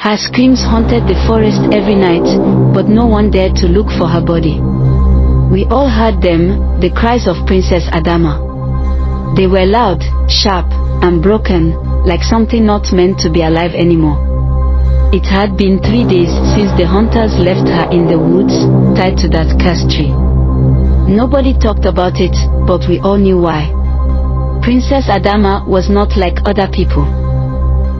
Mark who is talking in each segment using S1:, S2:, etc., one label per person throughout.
S1: Her screams haunted the forest every night, but no one dared to look for her body. We all heard them, the cries of Princess Adamma. They were loud, sharp, and broken, like something not meant to be alive anymore. It had been 3 days since the hunters left her in the woods, tied to that cursed tree. Nobody talked about it, but we all knew why. Princess Adamma was not like other people.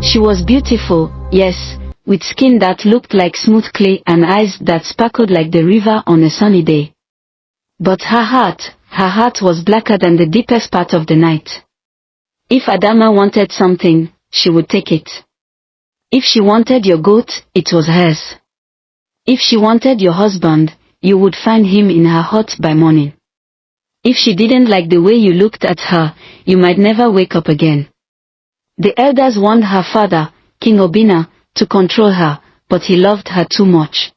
S1: She was beautiful, yes, with skin that looked like smooth clay and eyes that sparkled like the river on a sunny day. But her heart was blacker than the deepest part of the night. If Adamma wanted something, she would take it. If she wanted your goat, it was hers. If she wanted your husband, you would find him in her hut by morning. If she didn't like the way you looked at her, you might never wake up again. The elders warned her father, King Obinna, to control her, but he loved her too much.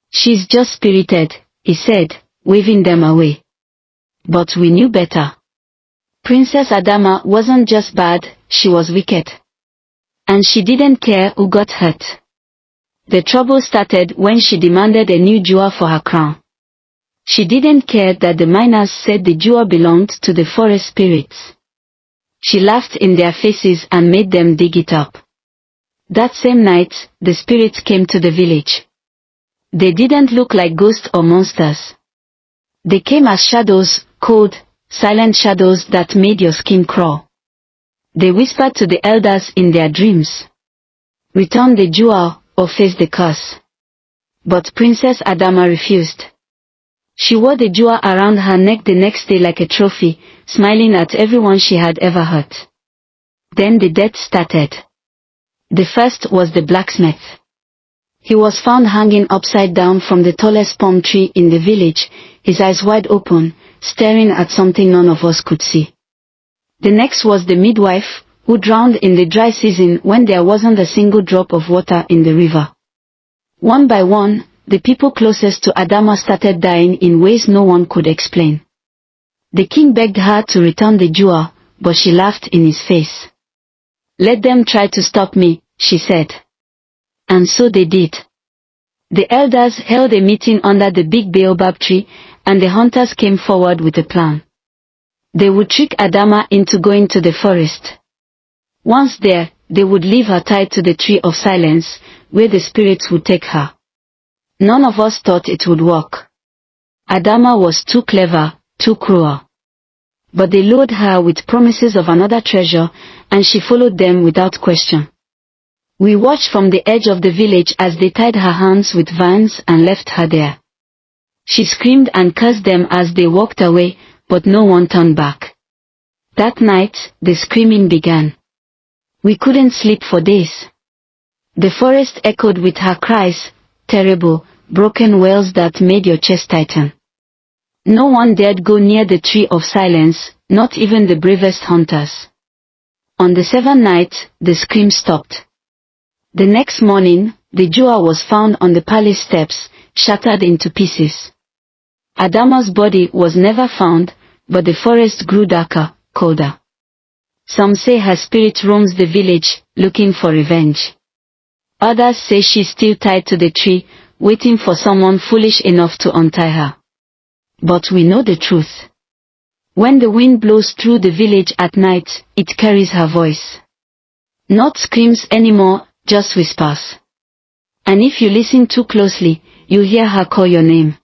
S1: She's just spirited, he said, waving them away. But we knew better. Princess Adamma wasn't just bad, she was wicked. And she didn't care who got hurt. The trouble started when she demanded a new jewel for her crown. She didn't care that the miners said the jewel belonged to the forest spirits. She laughed in their faces and made them dig it up. That same night, the spirits came to the village. They didn't look like ghosts or monsters. They came as shadows, cold, silent shadows that made your skin crawl. They whispered to the elders in their dreams. Return the jewel, or face the curse. But Princess Adamma refused. She wore the jewel around her neck the next day like a trophy, smiling at everyone she had ever hurt. Then the death started. The first was the blacksmith. He was found hanging upside down from the tallest palm tree in the village, his eyes wide open, staring at something none of us could see. The next was the midwife, who drowned in the dry season when there wasn't a single drop of water in the river. One by one, the people closest to Adamma started dying in ways no one could explain. The king begged her to return the jewel, but she laughed in his face. Let them try to stop me, she said. And so they did. The elders held a meeting under the big baobab tree, and the hunters came forward with a plan. They would trick Adamma into going to the forest. Once there, they would leave her tied to the tree of silence, where the spirits would take her. None of us thought it would work. Adamma was too clever, too cruel. But they lured her with promises of another treasure, and she followed them without question. We watched from the edge of the village as they tied her hands with vines and left her there. She screamed and cursed them as they walked away, but no one turned back. That night, the screaming began. We couldn't sleep for days. The forest echoed with her cries, terrible, broken wails that made your chest tighten. No one dared go near the tree of silence, not even the bravest hunters. On the 7th night, the scream stopped. The next morning, the jewel was found on the palace steps, shattered into pieces. Adamma's body was never found, but the forest grew darker, colder. Some say her spirit roams the village, looking for revenge. Others say she's still tied to the tree, waiting for someone foolish enough to untie her. But we know the truth. When the wind blows through the village at night, it carries her voice. Not screams anymore, just whispers. And if you listen too closely, you hear her call your name.